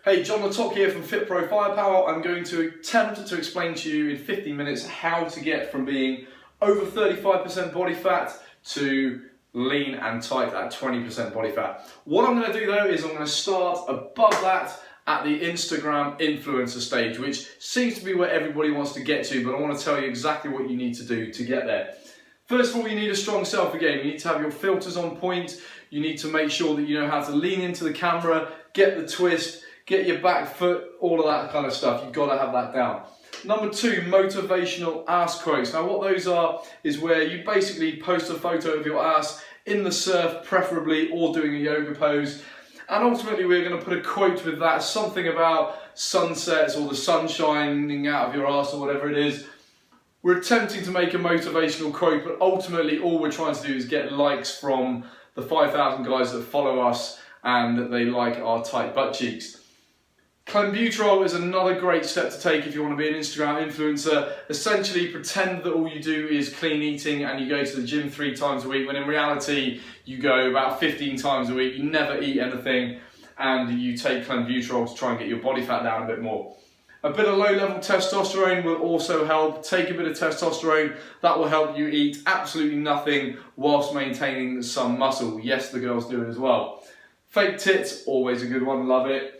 Hey, John Lattock here from FitPro Firepower. I'm going to attempt to explain to you in 15 minutes how to get from being over 35% body fat to lean and tight at 20% body fat. What I'm going to do though is I'm going to start above that at the Instagram influencer stage, which seems to be where everybody wants to get to, but I want to tell you exactly what you need to do to get there. First of all, you need a strong selfie game. You need to have your filters on point. You need to make sure that you know how to lean into the camera, get the twist, get your back foot, all of that kind of stuff. You've got to have that down. Number two, motivational ass quotes. Now what those are is where you basically post a photo of your ass in the surf, preferably, or doing a yoga pose. And ultimately we're going to put a quote with that, something about sunsets or the sun shining out of your ass or whatever it is. We're attempting to make a motivational quote, but ultimately all we're trying to do is get likes from the 5,000 guys that follow us and that they like our tight butt cheeks. Clenbuterol is another great step to take if you want to be an Instagram influencer. Essentially pretend that all you do is clean eating and you go to the gym 3 times a week, when in reality you go about 15 times a week, you never eat anything, and you take Clenbuterol to try and get your body fat down a bit more. A bit of low-level testosterone will also help. Take a bit of testosterone, that will help you eat absolutely nothing whilst maintaining some muscle. Yes, the girls do it as well. Fake tits, always a good one, love it.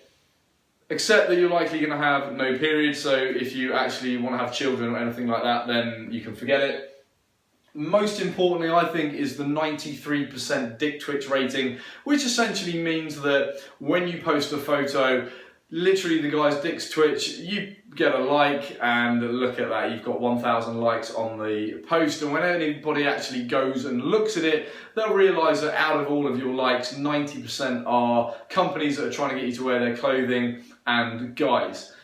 Except that you're likely going to have no period, so if you actually want to have children or anything like that, then you can forget it. Most importantly, I think, is the 93% dick twitch rating, which essentially means that when you post a photo, literally the guy's dicks twitch, you get a like, and look at that, you've got 1,000 likes on the post, and when anybody actually goes and looks at it, they'll realise that out of all of your likes, 90% are companies that are trying to get you to wear their clothing and guys.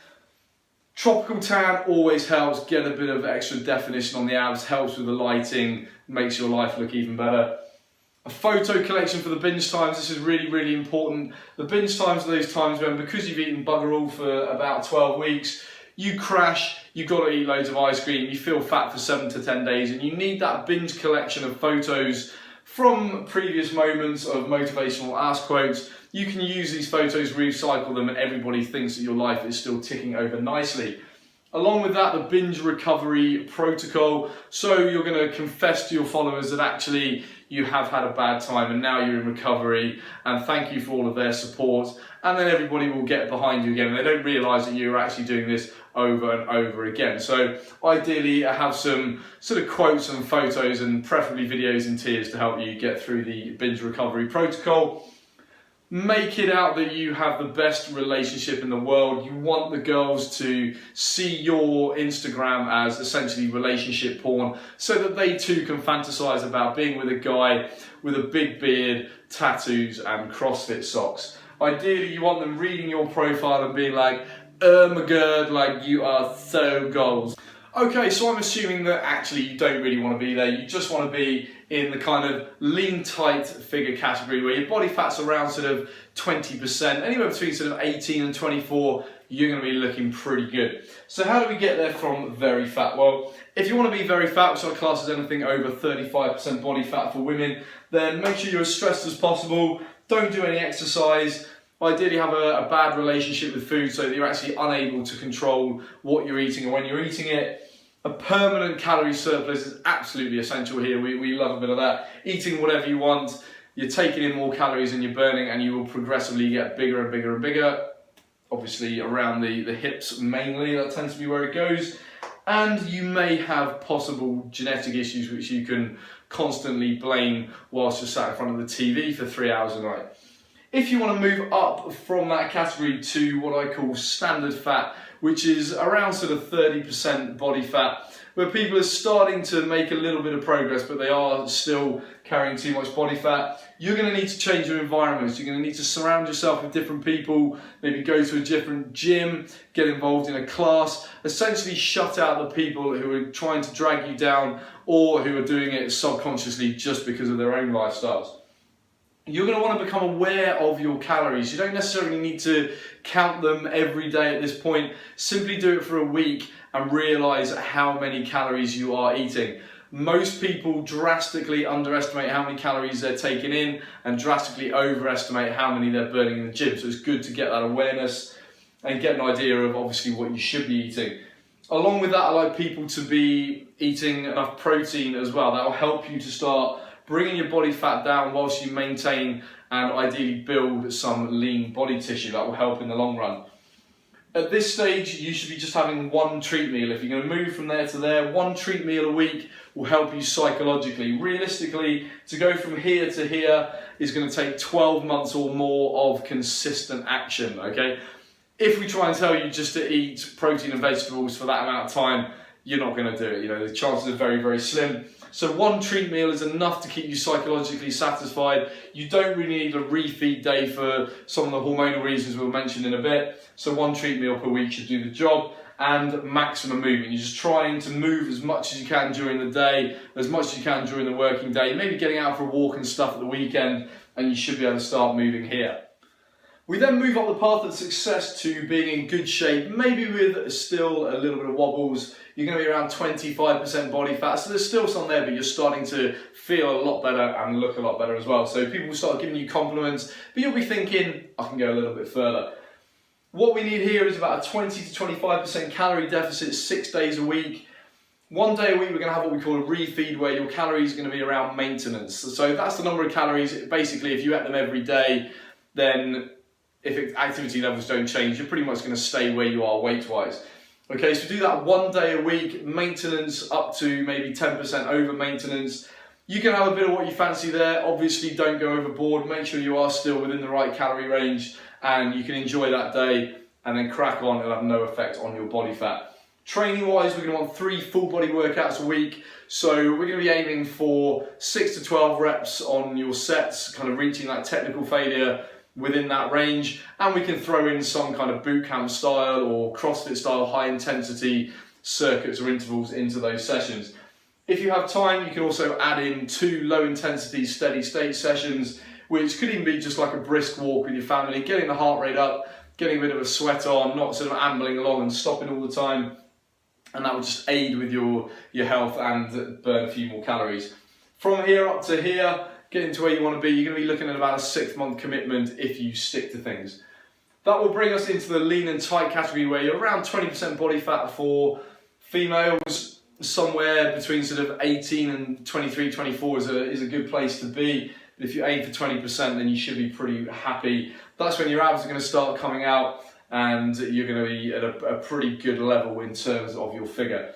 Tropical tan always helps, get a bit of extra definition on the abs, helps with the lighting, makes your life look even better. A photo collection for the binge times, this is really, really important. The binge times are those times when, because you've eaten bugger all for about 12 weeks, you crash, you've got to eat loads of ice cream, you feel fat for 7 to 10 days, and you need that binge collection of photos from previous moments of motivational ass quotes. You can use these photos, recycle them, and everybody thinks that your life is still ticking over nicely. Along with that, the binge recovery protocol. So you're going to confess to your followers that actually you have had a bad time and now you're in recovery, and thank you for all of their support. And then everybody will get behind you again, and they don't realise that you're actually doing this over and over again. So ideally have some sort of quotes and photos and preferably videos in tears to help you get through the binge recovery protocol. Make it out that you have the best relationship in the world. You want the girls to see your Instagram as essentially relationship porn, so that they too can fantasize about being with a guy with a big beard, tattoos and CrossFit socks. Ideally you want them reading your profile and being like, oh my god, like you are so goals. Okay, so I'm assuming that actually you don't really want to be there, you just want to be in the kind of lean tight figure category where your body fat's around sort of 20%, anywhere between sort of 18 and 24, you're going to be looking pretty good. So how do we get there from very fat? Well, if you want to be very fat, which I class as anything over 35% body fat for women, then make sure you're as stressed as possible, don't do any exercise. Ideally have a bad relationship with food so that you're actually unable to control what you're eating and when you're eating it. A permanent calorie surplus is absolutely essential here. We love a bit of that. Eating whatever you want, you're taking in more calories than you're burning, and you will progressively get bigger and bigger and bigger. Obviously around the hips mainly, that tends to be where it goes. And you may have possible genetic issues which you can constantly blame whilst you're sat in front of the TV for 3 hours a night. If you want to move up from that category to what I call standard fat, which is around sort of 30% body fat, where people are starting to make a little bit of progress, but they are still carrying too much body fat, you're going to need to change your environments. You're going to need to surround yourself with different people, maybe go to a different gym, get involved in a class, essentially shut out the people who are trying to drag you down or who are doing it subconsciously just because of their own lifestyles. You're going to want to become aware of your calories. You don't necessarily need to count them every day at this point. Simply do it for a week and realise how many calories you are eating. Most people drastically underestimate how many calories they're taking in and drastically overestimate how many they're burning in the gym. So it's good to get that awareness. and get an idea of obviously what you should be eating. Along with that, I like people to be eating enough protein as well. That will help you to start bringing your body fat down whilst you maintain and ideally build some lean body tissue. That will help in the long run. At this stage, you should be just having one treat meal. If you're going to move from there to there, one treat meal a week will help you psychologically. Realistically, to go from here to here is going to take 12 months or more of consistent action, okay? If we try and tell you just to eat protein and vegetables for that amount of time, you're not going to do it. You know, the chances are very, very slim. So one treat meal is enough to keep you psychologically satisfied. You don't really need a refeed day for some of the hormonal reasons we'll mention in a bit. So one treat meal per week should do the job, and maximum movement. You're just trying to move as much as you can during the day, as much as you can during the working day, maybe getting out for a walk and stuff at the weekend, and you should be able to start moving here. We then move up the path of success to being in good shape, maybe with still a little bit of wobbles. You're going to be around 25% body fat, so there's still some there, but you're starting to feel a lot better and look a lot better as well. So people will start giving you compliments, but you'll be thinking, I can go a little bit further. What we need here is about a 20 to 25% calorie deficit 6 days a week. 1 day a week we're going to have what we call a refeed, where your calories are going to be around maintenance. So that's the number of calories. Basically, if you ate them every day, then if activity levels don't change, you're pretty much going to stay where you are weight-wise. Okay, so do that 1 day a week, maintenance up to maybe 10% over maintenance. You can have a bit of what you fancy there. Obviously, don't go overboard. Make sure you are still within the right calorie range, and you can enjoy that day and then crack on. It'll have no effect on your body fat. Training wise, we're going to want 3 full body workouts a week. So we're going to be aiming for 6 to 12 reps on your sets, kind of reaching that technical failure within that range. And we can throw in some kind of boot camp style or CrossFit style high intensity circuits or intervals into those sessions. If you have time, you can also add in 2 low intensity steady state sessions, which could even be just like a brisk walk with your family, getting the heart rate up, getting a bit of a sweat on, not sort of ambling along and stopping all the time. And that will just aid with your health and burn a few more calories. From here up to here, getting to where you want to be, you're going to be looking at about a 6-month commitment if you stick to things. That will bring us into the lean and tight category, where you're around 20% body fat for females. Somewhere between sort of 18 and 23, 24 is a good place to be. But if you aim for 20%, then you should be pretty happy. That's when your abs are going to start coming out, and you're going to be at a pretty good level in terms of your figure.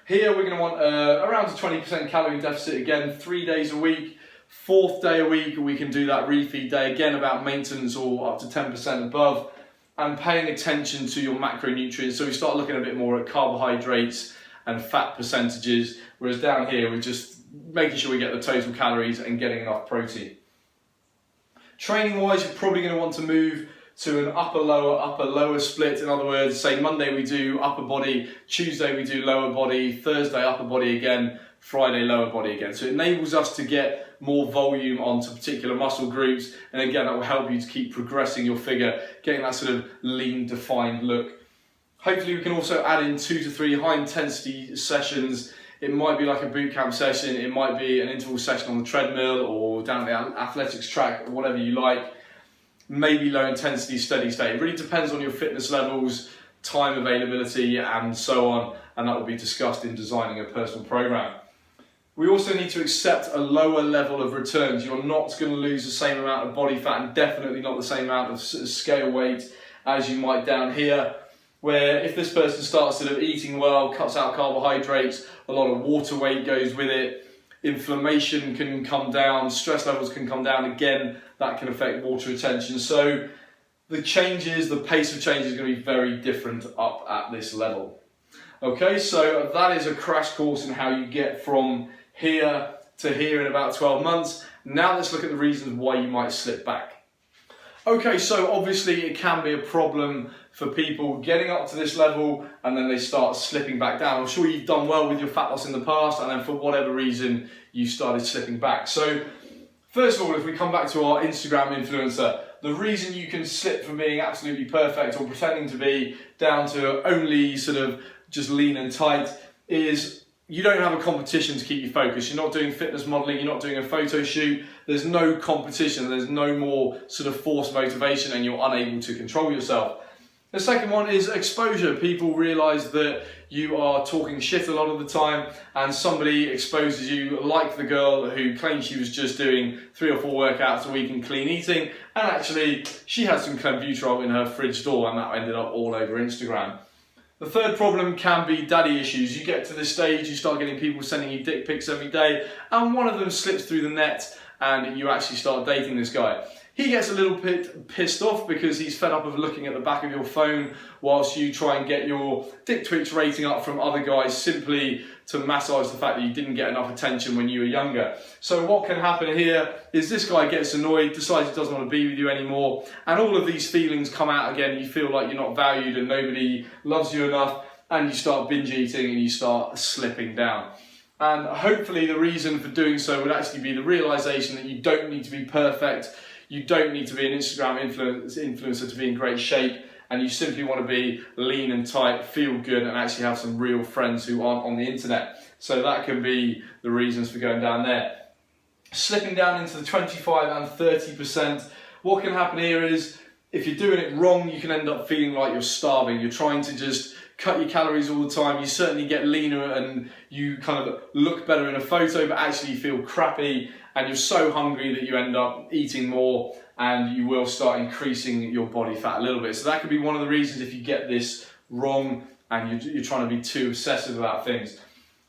Here we're going to want around a 20% calorie deficit, again 3 days a week. 4th day a week we can do that refeed day, again about maintenance or up to 10% above, and paying attention to your macronutrients. So we start looking a bit more at carbohydrates and fat percentages, whereas down here we're just making sure we get the total calories and getting enough protein. Training wise, you're probably going to want to move to an upper lower split. In other words, say Monday we do upper body, Tuesday we do lower body, Thursday upper body again, Friday lower body again. So it enables us to get more volume onto particular muscle groups, and again that will help you to keep progressing your figure, getting that sort of lean defined look. Hopefully we can also add in 2 to 3 high intensity sessions. It might be like a boot camp session, it might be an interval session on the treadmill or down the athletics track, or whatever you like. Maybe low intensity steady state. It really depends on your fitness levels, time availability and so on, and that will be discussed in designing a personal program. We also need to accept a lower level of returns. You're not going to lose the same amount of body fat, and definitely not the same amount of scale weight as you might down here, where if this person starts sort of eating well, cuts out carbohydrates, a lot of water weight goes with it, inflammation can come down, stress levels can come down, again that can affect water retention. So the pace of change is going to be very different up at this level. Okay, so that is a crash course in how you get from here to here in about 12 months. Now let's look at the reasons why you might slip back. Okay, so obviously it can be a problem for people getting up to this level and then they start slipping back down. I'm sure you've done well with your fat loss in the past, and then for whatever reason you started slipping back. So first of all, if we come back to our Instagram influencer, the reason you can slip from being absolutely perfect or pretending to be down to only sort of just lean and tight is you don't have a competition to keep you focused. You're not doing fitness modeling, you're not doing a photo shoot. There's no competition, there's no more sort of forced motivation, and you're unable to control yourself. The second one is exposure. People realise that you are talking shit a lot of the time, and somebody exposes you, like the girl who claimed she was just doing 3 or 4 workouts a week in clean eating, and actually she had some clenbuterol in her fridge door, and that ended up all over Instagram. The third problem can be daddy issues. You get to this stage, you start getting people sending you dick pics every day, and one of them slips through the net and you actually start dating this guy. He gets a little bit pissed off because he's fed up of looking at the back of your phone whilst you try and get your dick twitch rating up from other guys simply to massage the fact that you didn't get enough attention when you were younger. So what can happen here is this guy gets annoyed, decides he doesn't want to be with you anymore, and all of these feelings come out again. You feel like you're not valued and nobody loves you enough, and you start binge eating and you start slipping down. And hopefully the reason for doing so would actually be the realization that you don't need to be perfect. You don't need to be an Instagram influencer to be in great shape, and you simply want to be lean and tight, feel good, and actually have some real friends who aren't on the internet. So that can be the reasons for going down there. Slipping down into the 25 and 30%, what can happen here is if you're doing it wrong, you can end up feeling like you're starving. You're trying to just cut your calories all the time. You certainly get leaner and you kind of look better in a photo, but actually you feel crappy and you're so hungry that you end up eating more, and you will start increasing your body fat a little bit. So that could be one of the reasons if you get this wrong and you're trying to be too obsessive about things.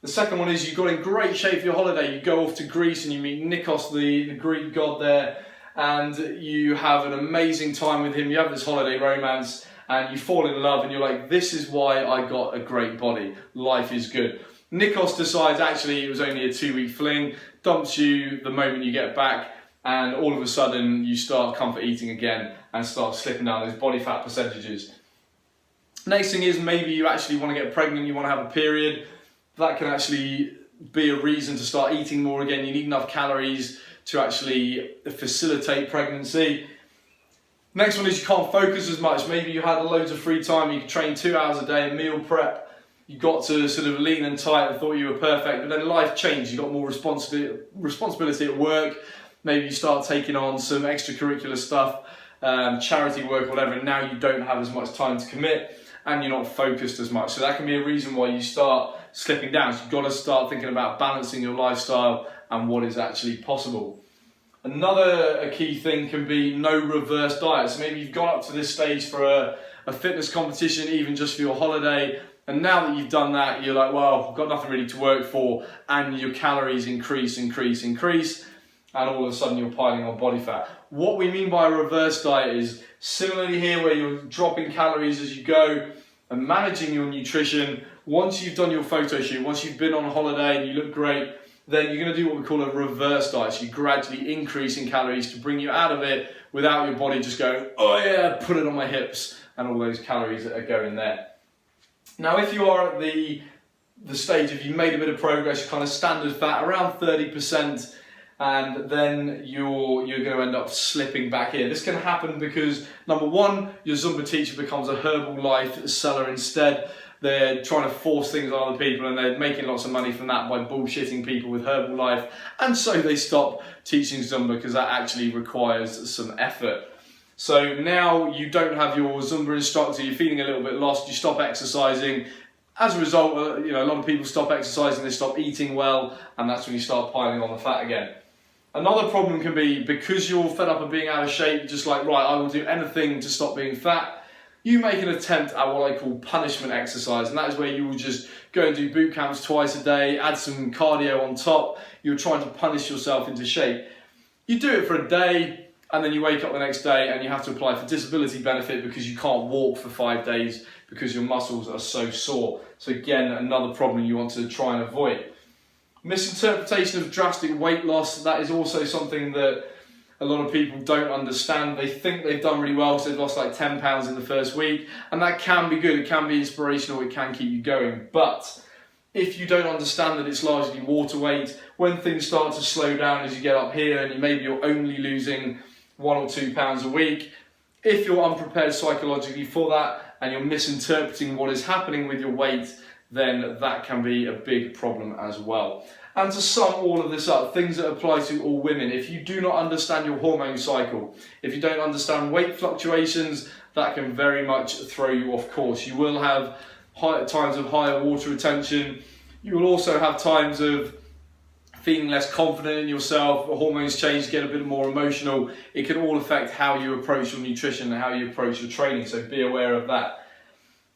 The second one is you got in great shape for your holiday. You go off to Greece and you meet Nikos, the Greek god there, and you have an amazing time with him. You have this holiday romance and you fall in love and you're like, this is why I got a great body. Life is good. Nikos decides actually it was only a 2-week fling, dumps you the moment you get back, and all of a sudden you start comfort eating again and start slipping down those body fat percentages. Next thing is maybe you actually want to get pregnant, you want to have a period. That can actually be a reason to start eating more again. You need enough calories to actually facilitate pregnancy. Next one is you can't focus as much. Maybe you had loads of free time, you could train 2 hours a day, meal prep. You got to sort of lean and tight and thought you were perfect, but then life changed. You got more responsibility at work. Maybe you start taking on some extracurricular stuff, charity work, whatever, and now you don't have as much time to commit and you're not focused as much. So that can be a reason why you start slipping down. So you've got to start thinking about balancing your lifestyle and what is actually possible. Another key thing can be no reverse diet. So maybe you've gone up to this stage for a fitness competition, even just for your holiday, and now that you've done that, you're like, well, I've got nothing really to work for, and your calories increase, and all of a sudden you're piling on body fat. What we mean by a reverse diet is similarly here where you're dropping calories as you go and managing your nutrition. Once you've done your photo shoot, once you've been on holiday and you look great, then you're going to do what we call a reverse diet. So you gradually increase in calories to bring you out of it without your body just going, oh yeah, put it on my hips, and all those calories that are going there. Now, if you are at the stage of you've made a bit of progress, you're kind of standard fat, around 30%, and then you're going to end up slipping back here. This can happen because, number one, your Zumba teacher becomes a Herbalife seller instead. They're trying to force things on other people and they're making lots of money from that by bullshitting people with Herbalife, and so they stop teaching Zumba because that actually requires some effort. So now you don't have your Zumba instructor, you're feeling a little bit lost, you stop exercising. As a result, a lot of people stop exercising, they stop eating well, and that's when you start piling on the fat again. Another problem can be because you're fed up of being out of shape, just like, right, I will do anything to stop being fat. You make an attempt at what I call punishment exercise, and that is where you will just go and do boot camps twice a day, add some cardio on top. You're trying to punish yourself into shape. You do it for a day, and then you wake up the next day and you have to apply for disability benefit because you can't walk for 5 days because your muscles are so sore. So again, another problem you want to try and avoid. Misinterpretation of drastic weight loss, that is also something that a lot of people don't understand. They think they've done really well because they've lost like 10 pounds in the first week, and that can be good, it can be inspirational, it can keep you going. But if you don't understand that it's largely water weight, when things start to slow down as you get up here and maybe you're only losing 1 or 2 pounds a week, if you're unprepared psychologically for that and you're misinterpreting what is happening with your weight, then that can be a big problem as well. And to sum all of this up, things that apply to all women, if you do not understand your hormone cycle, if you don't understand weight fluctuations, that can very much throw you off course. You will have times of higher water retention. You will also have times of feeling less confident in yourself, hormones change, get a bit more emotional. It can all affect how you approach your nutrition and how you approach your training, so be aware of that.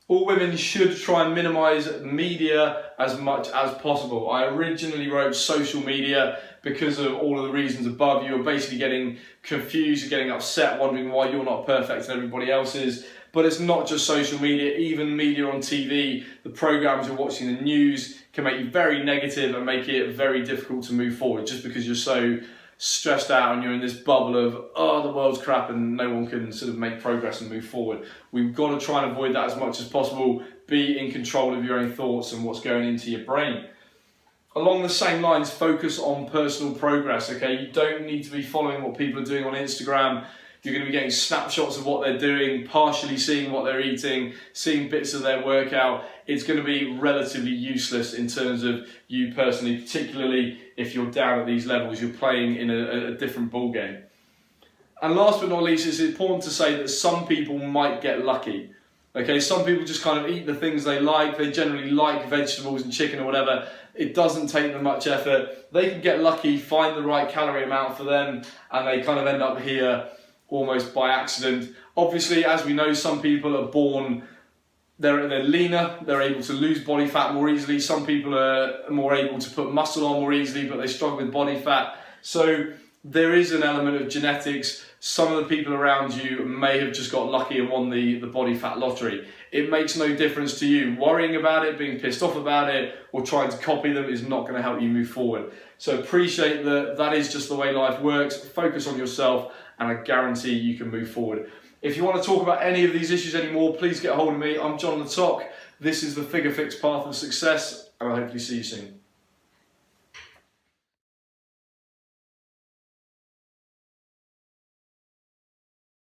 All women should try and minimize media as much as possible. I originally wrote social media because of all of the reasons above. You're basically getting confused, you're getting upset, wondering why you're not perfect and everybody else is. But it's not just social media, even media on TV, the programs you're watching, the news can make you very negative and make it very difficult to move forward just because you're so stressed out and you're in this bubble of, oh, the world's crap and no one can sort of make progress and move forward. We've got to try and avoid that as much as possible. Be in control of your own thoughts and what's going into your brain. Along the same lines, focus on personal progress, okay? You don't need to be following what people are doing on Instagram. You're going to be getting snapshots of what they're doing, partially seeing what they're eating, seeing bits of their workout. It's going to be relatively useless in terms of you personally, particularly if you're down at these levels, you're playing in a different ball game. And last but not least, it's important to say that some people might get lucky. Okay, some people just kind of eat the things they like. They generally like vegetables and chicken or whatever. It doesn't take them much effort. They can get lucky, find the right calorie amount for them, and they kind of end up here almost by accident. Obviously, as we know, some people are born, they're leaner, they're able to lose body fat more easily. Some people are more able to put muscle on more easily, but they struggle with body fat. So there is an element of genetics. Some of the people around you may have just got lucky and won the body fat lottery. It makes no difference to you. Worrying about it, being pissed off about it, or trying to copy them is not going to help you move forward. So appreciate that is just the way life works. Focus on yourself, and I guarantee you can move forward. If you want to talk about any of these issues anymore, please get a hold of me. I'm John Le Toc. This is the Figure Fix Path of Success, and I'll hopefully see you soon.